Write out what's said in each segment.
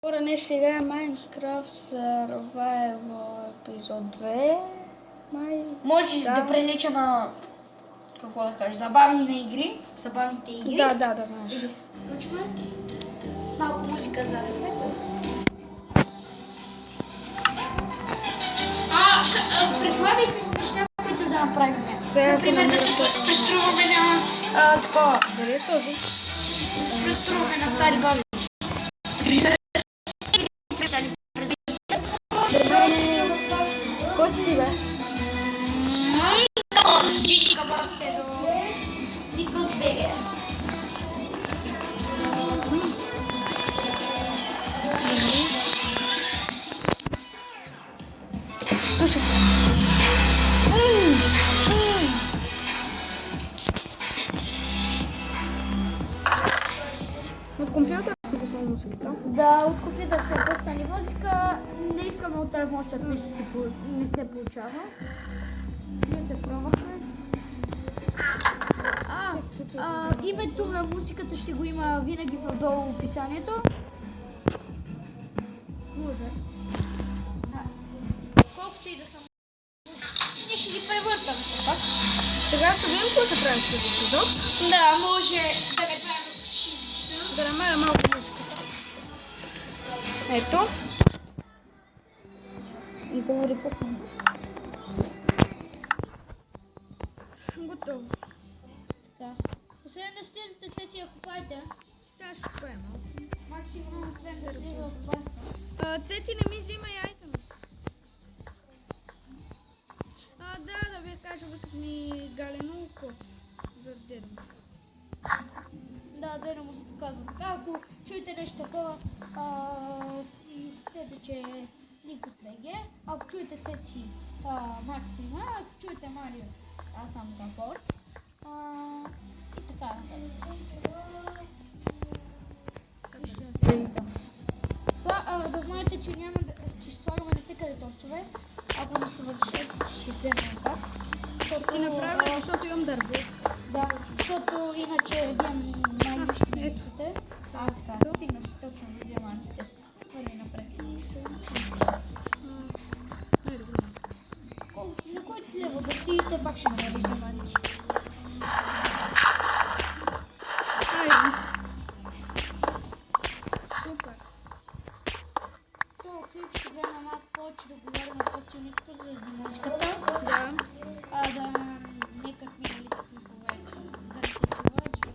Хора, днес ще играем Minecraft Survival епизод 2. Може да прилича на, какво да кажа, забавните игри. Да, знаеш. Включваме малко музика за рефлекс. Предлагайте неща, които да направим. Например, да се преструваме на такова. Дали е този? Да се преструваме на стари бази. Кой си ти, бе? Джичи кабарите до Никос БГ. Слушай. От компютъра си писал музиката? Да, от компютър сме пуснали музика. Не искаме от телефон, защото не се получава. Ние се пробвахме. Името на музиката ще го има винаги в долу в описанието. Може. Колкото и да съм. Ние ще ги превъртаме все пак. Сега ще видим какво ще правим в този епизод. Да, може да не правим неща. Да намеря малко музиката. Ето. И говори по-силно. Готово. Така. Освен да слизате цвети, ако купаете. Сега ще поема. Максимум, освен да слиза от вас. Цеци, не ми взима яйта ми. Да ви кажа, ми галено кот за дедо. Да, да му се казва така. Ако чуете нещо такова, си стете, че е Никос БГ. Ако чуете Цеци, Максима. Ако чуете Марио, аз съм Капор. И така. Да знаете, че няма че ще слагаме навсякъде топчове. Ако не се вършат, ще вземем пак. Ще си направя, защото имам дърво. Да, защото иначе вие най-нищо не виждате. Стигнах точно до диамантите. Върви напред. На който лево да си, все пак ще намериш диаманти. Супер. Това клип ще гледаме малко повече да говорим по-силничко за музиката. Да. Да не как миналите клипове да не се чува, защото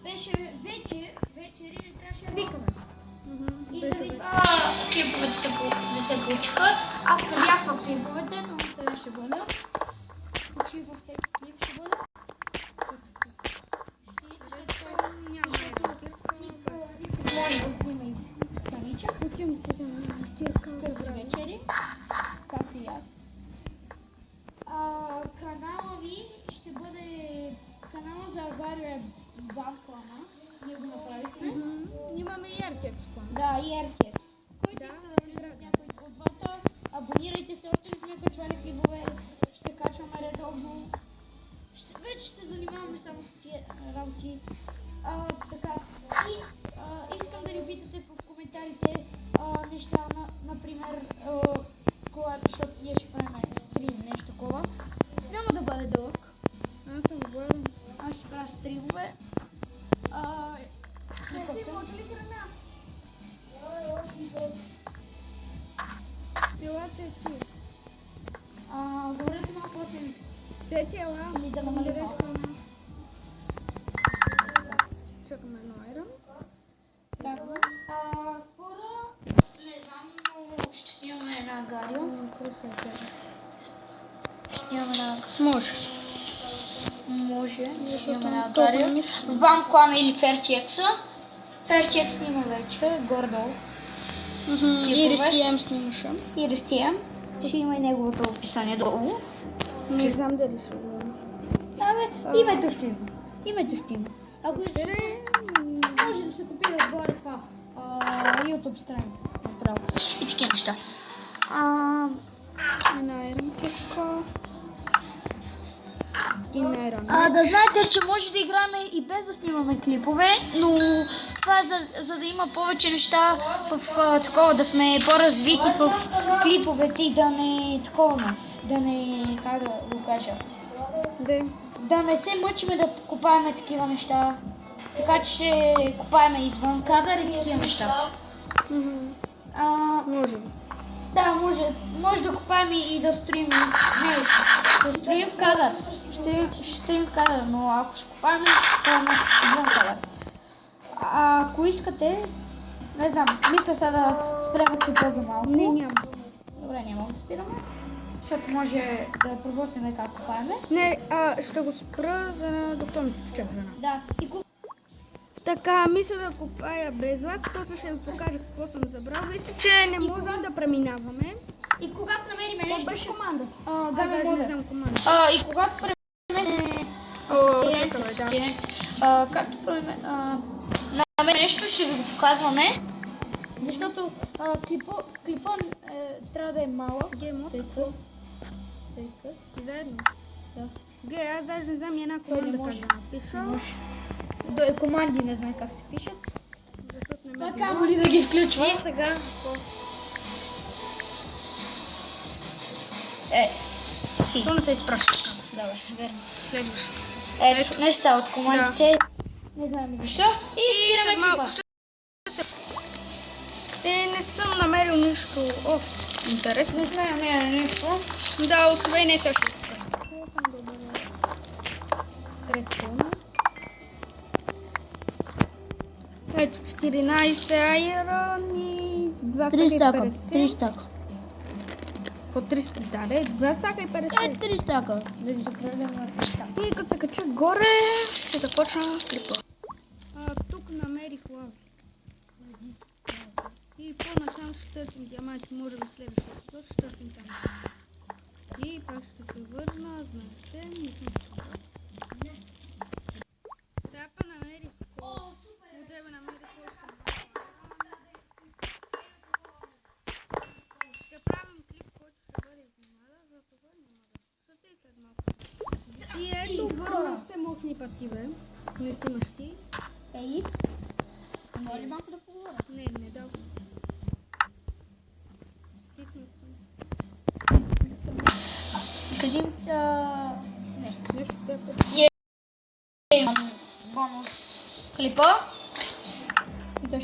беше вечери не трябваше да викаме. И клиповете не се получиха. Аз не бях в клиповете, но сега ще бъда. Почти във всеки клип ще бъда. Може да снима и самичък. Отивам си за мартирка. Късни вечери, както и аз. Канала ви ще бъде канала за Агарио е Банклана. Ние го направихме. Имаме и RTX план. Да, и RTX. Който иска да се гледа някой от двата, абонирайте се, още не сме качвали клипове, ще качваме редовно. Вече ще се занимаваме само с тия работи. Така. И искам да ни питате в коментарите неща, например, защото ние ще правим стрим, нещо такова. Няма да бъде дълъг. Аз съм гладен. Аз ще правя стримове. Ела Цеци. Говорете малко по-силничко. Цеци, ела. Или да намалим малко. Чакаме едно айрон. Да. Хора, не знам, но ще снимаме една Агарио. Ще снимаме една Агарио. Може да снимаме една Агарио. В Банклана или в RTX-а. В RTX има вече, горе-долу. И RSTM снимаше. И RSTM. Ще има и неговото описание долу. Не знам дали ще го има. Да, бе, името ще има. Името ще има. Ако искате, може да се копира отгоре това. YouTube страницата направо. И такива неща. Една айрон тук. генераме. Да знаете, че може да играем и без да снимаме клипове, но това е за да има повече неща в такова, да сме по-развити в клиповете и да не такова, да не, как да го кажа, да не се мъчиме да купаеме такива неща. Така че ще купаеме извън кадър и такива неща. Може. Да, може да купаем и да строим. Не, ще строим в кадър. Ще строим в кадър, но ако ще купаем, ще купаем извън кадър. Ако искате, не знам, мисля сега да спрем клипа за малко. Не, няма. Добре, няма да спираме, защото може да пропуснем как купаеме. Не, ще го спра, докато ми се спече храна. Да, Така, мисля да купая без вас, после ще ви покажа какво съм забрал. Вижте, че не можем да преминаваме. и когато намерим нещо, беше команда. Даже не знам команда. И когато преминем асистент, както намерим нещо, ще ви го показваме. Защото клипа трябва да е малък. Тъй къс. Заедно. Да. Гледай, аз даже не знам и една команда как да напиша. До команди не знае как се пишат. Защото не ме Така моли да ги включва. И сега то не се изпраща. Давай, верно. Следващо. Ето, неща от командите. Не знаем защо. И спираме клипа. Не съм намерил нищо. Интересно. Не сме намерили нищо. Да, освен не също. Ето 14 айрон и 2 стака и 50. стака. По 300 даде, 2 стака и 50. 3 стака. Да ги закръглям на 3 стака. И като се кача горе, ще започна клипа. Тук намерих лава. И по-насам ще търсим диаманти, може би следващия епизод ще търсим там. И пак ще се върна, знаете, не съм така. Сега па намерих кол. От тебе намерих кол. Ще правим клип, който ще бъде изненада, за това няма да слушате и след малко. И ето върнах се мокни пъти, бе. Не снимаш ти. Ей, може ли малко да поговоря? Не дал. Стиснат съм. Кажи, не. Нещо те Бонус клипа.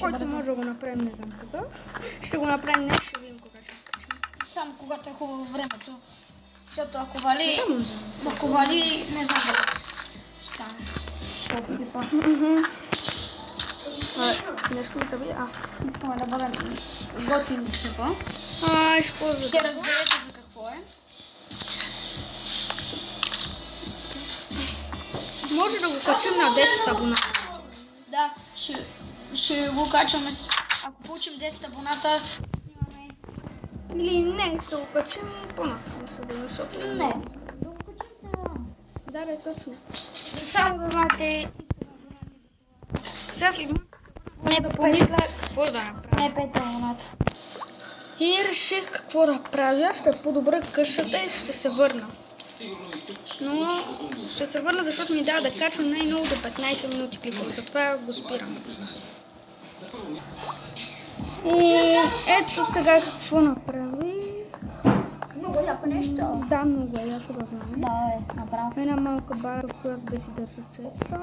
който може да го направим, не знам кога. Ще го направим днес, ще видим кога ще го качим. Само когато е хубаво времето. Защото ако вали... Само за Ако вали, не знам дали ще стане. Това клипа. нещо ми забия. Искаме да бъдем готини клипа. Ще ползвам. Ще разберете за какво е. Може да го качим на 10 абоната. Да, ще го качваме. Ако получим 10 абоната, снимаме. Или не, ще го качим и по-напред. Защото... Не. Да го качим сега. Да, бе, точно. Само да знаете. Сега след малко Не да помисля какво да направя. Не 5 абоната. И реших какво да правя. Ще подобря къщата и ще се върна. Но ще се върна, защото ми дава да качвам най-много до 15 минути клипове. Затова го спирам. И ето сега какво направих. Много яко нещо. Да, много е яко да знам. Да, направо. Една малка бара, в която да си държа често.